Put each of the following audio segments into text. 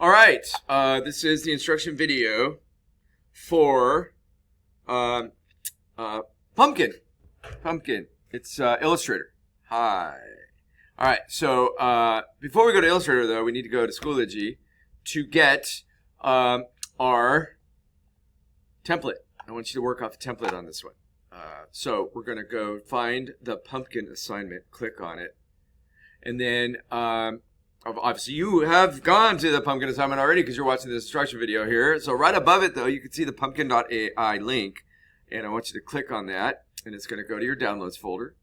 All right, this is the instruction video for um, Pumpkin. Pumpkin. It's Illustrator. Hi. All right, so before we go to Illustrator, though, we need to go to Schoology to get our template. I want you to work off the template on this one. So we're going to go find the Pumpkin assignment, click on it, and then obviously you have gone to the Pumpkin assignment already because you're watching this instruction video here. So right above it, though, you can see the pumpkin.ai link, and I want you to click on that, and it's going to go to your downloads folder.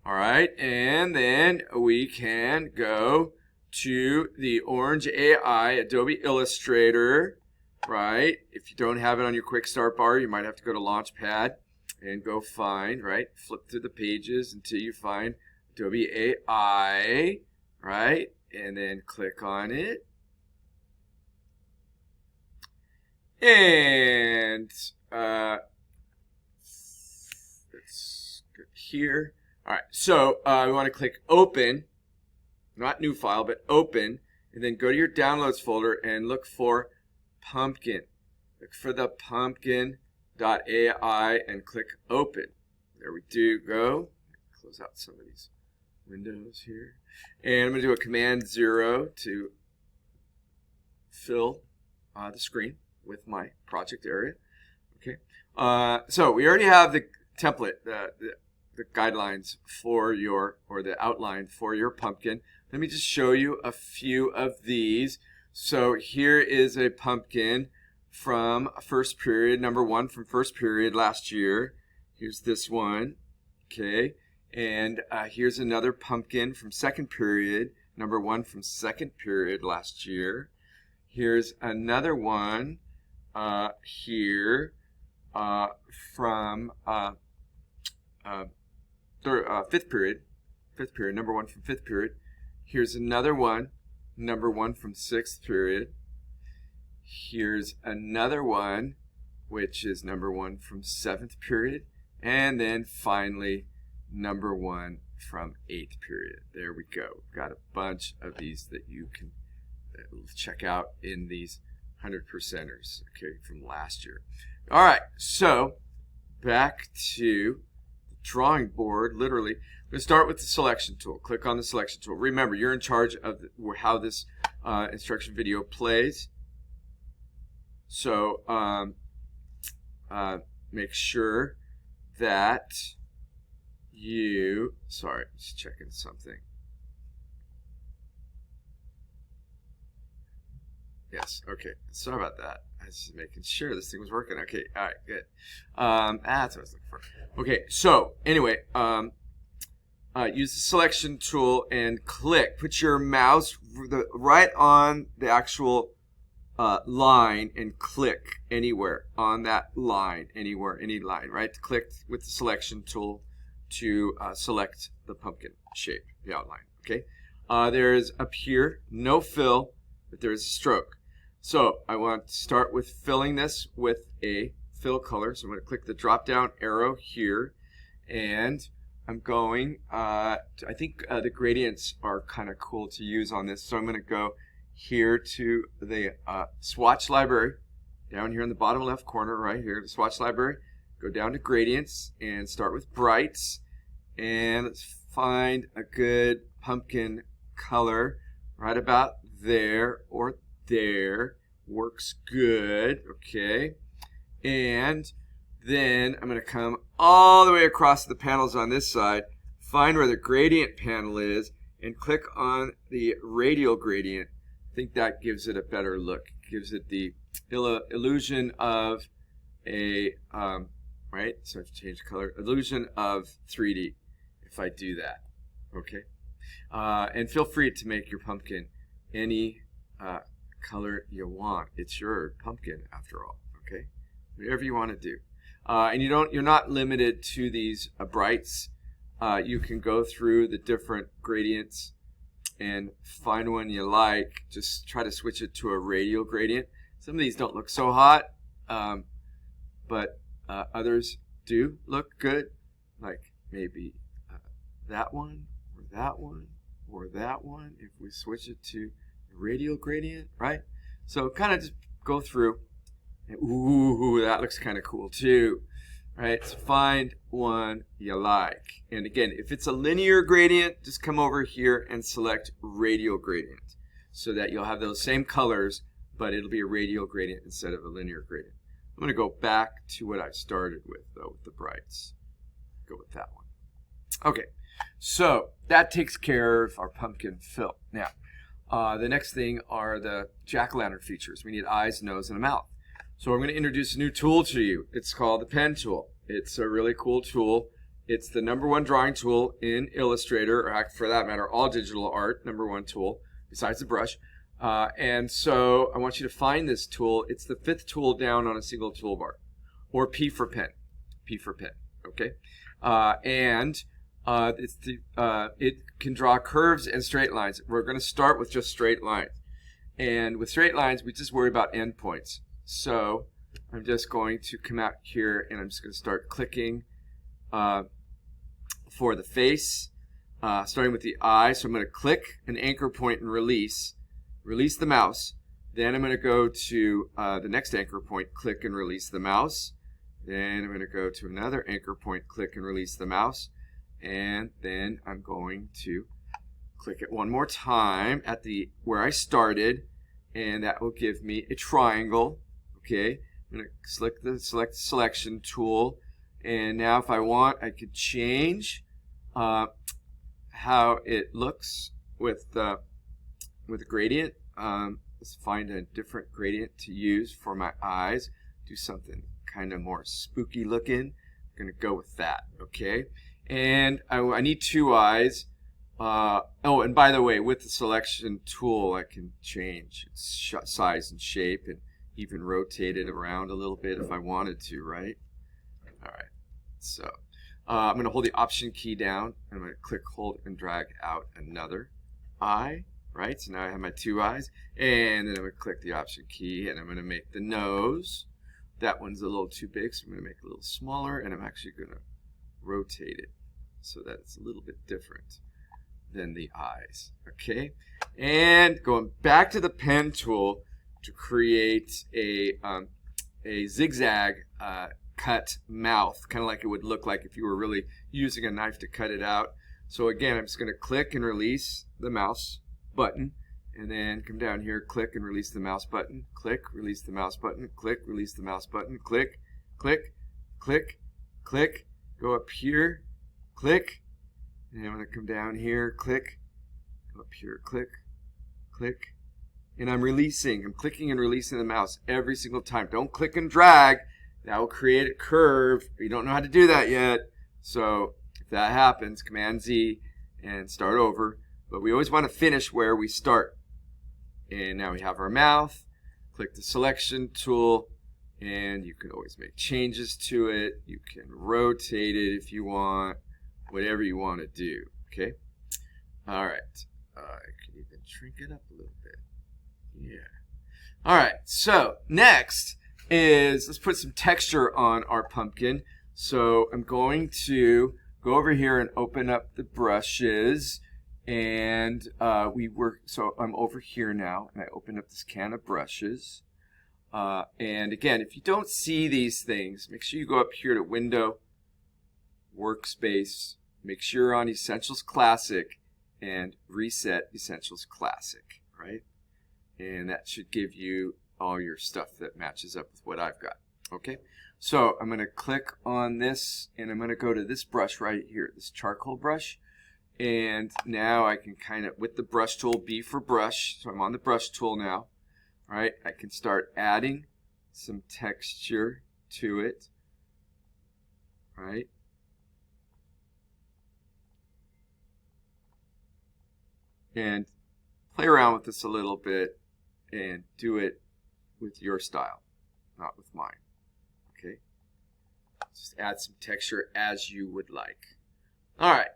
All right, and then we can go to the Orange AI Adobe Illustrator, right? If you don't have it on your quick start bar, you might have to go to Launchpad and go find, right? Flip through the pages until you find Adobe AI, right? And then click on it. And let's go here. All right, so we want to click Open, not New File, but Open, and then go to your Downloads folder and look for Pumpkin. Look for the Pumpkin.ai and click Open. There we do go. Close out some of these windows here. And I'm going to do a Command 0 to fill the screen with my project area. Okay. So we already have the template, the guidelines for your, or the outline for your pumpkin. Let me just show you a few of these. So here is a pumpkin from first period, number 1 from first period last year. Here's this one, okay. And here's another pumpkin from second period, number 1 from second period last year. Here's another one here from fifth period, number 1 from fifth period. Here's another one, number 1 from sixth period. Here's another one, which is number 1 from seventh period. And then finally, number 1 from eighth period. There we go. We've got a bunch of these that you can check out in these 100%ers, okay, from last year. All right, so back to drawing board, literally. I'm going to start with the selection tool. Click on the selection tool. Remember, you're in charge of how this instruction video plays. So make sure that you, sorry, just checking something. Yes, okay. Sorry about that. I was just making sure this thing was working. Okay, all right, good. That's what I was looking for. Okay, so anyway, use the selection tool and click. Put your mouse right on the actual line and click anywhere on that line, anywhere, any line, right? Click with the selection tool to select the pumpkin shape, the outline, okay? There is up here, no fill, but there is a stroke. So I want to start with filling this with a fill color. So I'm going to click the drop down arrow here, and I'm going, I think the gradients are kind of cool to use on this. So I'm going to go here to the swatch library, down here in the bottom left corner right here, the swatch library. Go down to gradients and start with brights, and let's find a good pumpkin color right about there or there. Works good, okay. And then I'm going to come all the way across the panels on this side, find where the gradient panel is, and click on the radial gradient. I think that gives it a better look. Gives it the illusion of a, right? So I have to change color. Illusion of 3D if I do that, okay? And feel free to make your pumpkin any color you want. It's your pumpkin after all, okay? Whatever you want to do. And you're not limited to these brights. You can go through the different gradients and find one you like. Just try to switch it to a radial gradient. Some of these don't look so hot, but others do look good, like maybe that one or that one or that one. If we switch it to radial gradient, right? So kind of just go through. And, ooh, that looks kind of cool too. Right, so find one you like. And again, if it's a linear gradient, just come over here and select radial gradient so that you'll have those same colors, but it'll be a radial gradient instead of a linear gradient. I'm going to go back to what I started with, though, with the brights. Go with that one. Okay, so that takes care of our pumpkin fill. Now, the next thing are the jack-o'-lantern features. We need eyes, nose, and a mouth. So I'm going to introduce a new tool to you. It's called the pen tool. It's a really cool tool. It's the #1 drawing tool in Illustrator, or for that matter, all digital art, #1 tool, besides the brush. And so I want you to find this tool. It's the 5th tool down on a single toolbar, or P for pen. P for pen, okay? It can draw curves and straight lines. We're going to start with just straight lines. And with straight lines, we just worry about endpoints. So I'm just going to come out here and I'm just going to start clicking for the face, starting with the eye. So I'm going to click an anchor point and release the mouse. Then I'm going to go to the next anchor point, click and release the mouse. Then I'm going to go to another anchor point, click and release the mouse. And then I'm going to click it one more time at where I started, and that will give me a triangle. Okay, I'm going to select the selection tool, and now if I want, I could change how it looks with the gradient. Let's find a different gradient to use for my eyes. Do something kind of more spooky looking. I'm going to go with that. Okay, and I need 2 eyes. Oh, and by the way, with the selection tool, I can change its size and shape and even rotate it around a little bit if I wanted to, right? All right, so I'm going to hold the Option key down. I'm going to click, hold, and drag out another eye, right? So now I have my 2 eyes. And then I'm going to click the Option key, and I'm going to make the nose. That one's a little too big, so I'm going to make it a little smaller, and I'm actually going to rotate it so that it's a little bit different than the eyes, okay? And going back to the pen tool, to create a zigzag cut mouth, kind of like it would look like if you were really using a knife to cut it out. So again, I'm just going to click and release the mouse button, and then come down here, click and release the mouse button, click, release the mouse button, click, release the mouse button, click, click, click, click, go up here, click, and I'm going to come down here, click, go up here, click, click, and I'm clicking and releasing the mouse every single time. Don't click and drag. That will create a curve. You don't know how to do that yet. So if that happens, Command Z and start over. But we always want to finish where we start. And now we have our mouth. Click the selection tool, and you can always make changes to it. You can rotate it if you want, whatever you want to do. Okay? All right. I can even shrink it up a little bit. Yeah. All right, so next is, let's put some texture on our pumpkin. So I'm going to go over here and open up the brushes, and so I'm over here now, and I open up this can of brushes. And again, if you don't see these things, make sure you go up here to Window, Workspace, make sure you're on Essentials Classic, and reset Essentials Classic, right? And that should give you all your stuff that matches up with what I've got. Okay, so I'm going to click on this, and I'm going to go to this brush right here, this charcoal brush. And now I can kind of, with the brush tool, B for brush, so I'm on the brush tool now. All right, I can start adding some texture to it. All right. And play around with this a little bit and do it with your style, not with mine. Okay? Just add some texture as you would like. All right.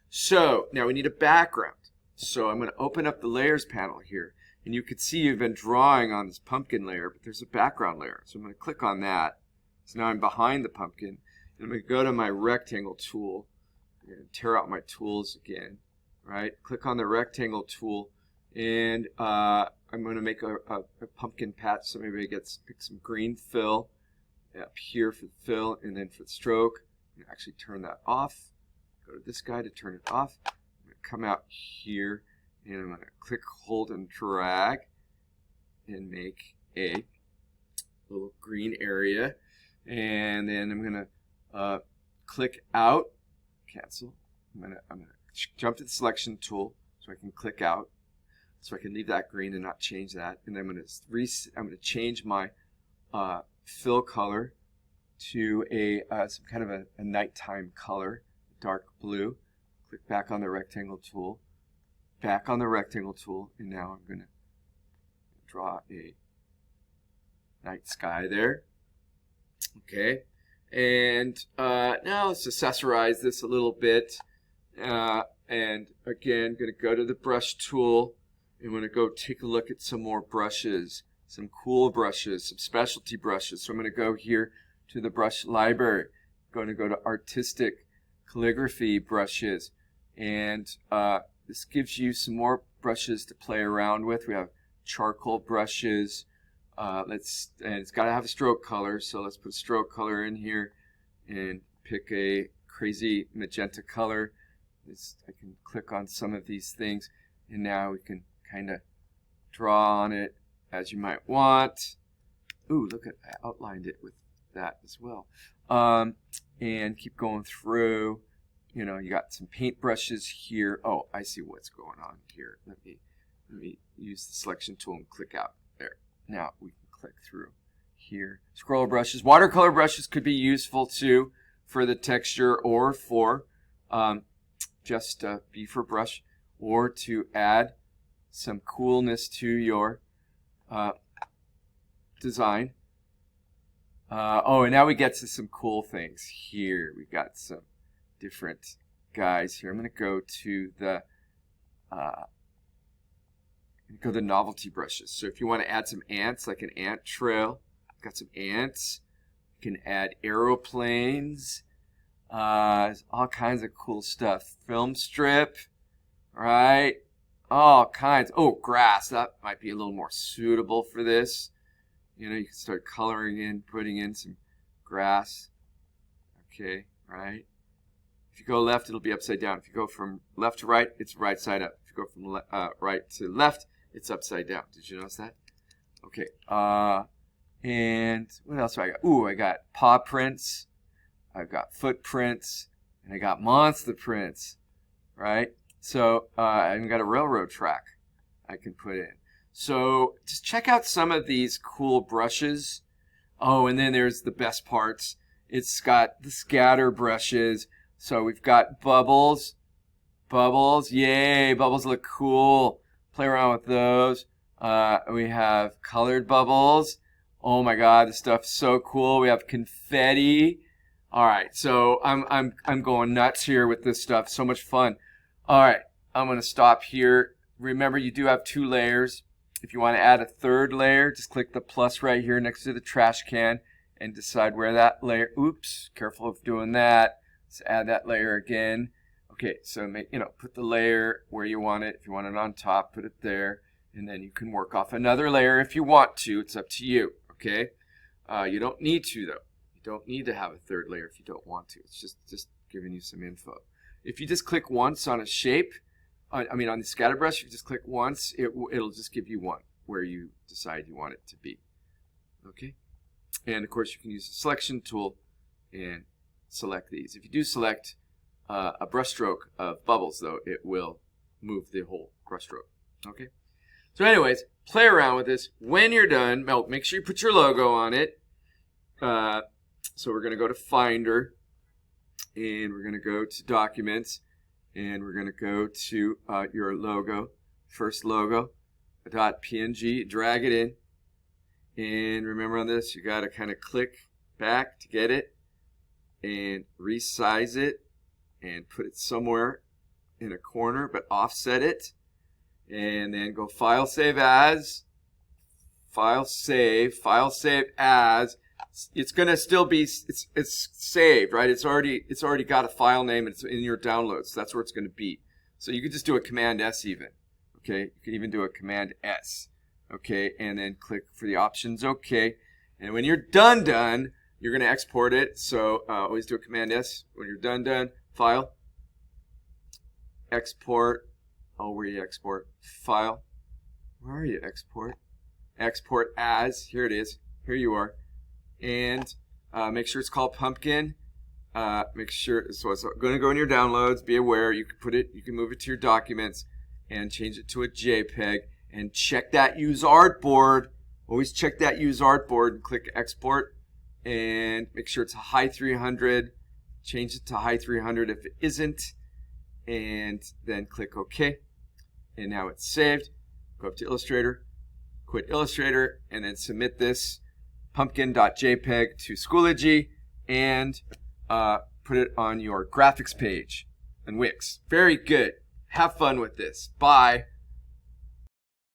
So now we need a background. So I'm going to open up the layers panel here, and you can see you've been drawing on this pumpkin layer, but there's a background layer. So I'm going to click on that. So now I'm behind the pumpkin, and I'm going to go to my rectangle tool and tear out my tools again. Right? Click on the rectangle tool, and I'm going to make a pumpkin patch, so maybe pick some green fill up here for the fill, and then for the stroke, I'm going to actually turn that off. Go to this guy to turn it off. I'm going to come out here, and I'm going to click, hold, and drag, and make a little green area. And then I'm going to click out, cancel. I'm going to jump to the selection tool so I can click out, so I can leave that green and not change that. And then I'm going to change my fill color to some kind of a nighttime color, dark blue. Click back on the rectangle tool, back on the rectangle tool, and now I'm going to draw a night sky there. Okay, and now let's accessorize this a little bit. And again, going to go to the brush tool. I'm going to go take a look at some more brushes, some cool brushes, some specialty brushes. So I'm going to go here to the brush library. I'm going to go to artistic calligraphy brushes, and this gives you some more brushes to play around with. We have charcoal brushes. And it's got to have a stroke color, so let's put a stroke color in here and pick a crazy magenta color. I can click on some of these things, and now we can kind of draw on it as you might want. Ooh, look at, I outlined it with that as well. And keep going through. You know, you got some paint brushes here. Oh, I see what's going on here. Let me use the selection tool and click out there. Now we can click through here. Scroll brushes. Watercolor brushes could be useful too for the texture, or for just B for brush, or to add some coolness to your design. Oh, and now we get to some cool things here. We've got some different guys here. I'm going to go to the novelty brushes. So if you want to add some ants, like an ant trail, got some ants. You can add aeroplanes. All kinds of cool stuff. Film strip, right? All kinds. Oh, grass. That might be a little more suitable for this. You know, you can start coloring in, putting in some grass. Okay, right? If you go left, it'll be upside down. If you go from left to right, it's right side up. If you go from right to left, it's upside down. Did you notice that? Okay. And what else do I got? Ooh, I got paw prints. I've got footprints. And I got monster prints. Right? So I've got a railroad track I can put in. So just check out some of these cool brushes. Oh, and then there's the best parts. It's got the scatter brushes. So we've got bubbles. Bubbles. Yay, bubbles look cool. Play around with those. We have colored bubbles. Oh my God, this stuff's so cool. We have confetti. All right, so I'm going nuts here with this stuff. So much fun. All right, I'm going to stop here. Remember, you do have 2 layers. If you want to add a 3rd layer, just click the plus right here next to the trash can and decide where that layer. Oops, careful of doing that. Let's add that layer again. Okay, so put the layer where you want it. If you want it on top, put it there, and then you can work off another layer if you want to. It's up to you. Okay, you don't need to though. You don't need to have a 3rd layer if you don't want to. It's just giving you some info. If you just click once on a shape, on the scatter brush, if you just click once, it'll just give you one where you decide you want it to be. Okay, and of course you can use the selection tool and select these. If you do select a brush stroke of bubbles, though, it will move the whole brush stroke. Okay. So, anyways, play around with this. When you're done, make sure you put your logo on it. So we're going to go to Finder, and we're going to go to Documents, and we're going to go to your logo, first logo, .png, drag it in, and remember on this, you got to kind of click back to get it, and resize it, and put it somewhere in a corner, but offset it, and then go File, Save As, File, Save As. It's going to still be, it's saved, right? It's already got a file name, and it's in your downloads. So that's where it's going to be. So you could just do a Command S even. Okay, you can even do a Command S. Okay, and then click for the options. Okay, and when you're done, you're going to export it. So always do a Command S. When you're done, File, Export. Oh, where you export? File. Where are you? Export. Export as. Here it is. Here you are. And make sure it's called Pumpkin. Make sure, so it's going to go in your downloads. Be aware, you can move it to your documents and change it to a JPEG. And check that Use Artboard. Always check that Use Artboard and click Export. And make sure it's a high 300. Change it to high 300 if it isn't. And then click OK. And now it's saved. Go up to Illustrator, quit Illustrator, and then submit this pumpkin.jpg to Schoology and put it on your graphics page in Wix. Very good. Have fun with this. Bye.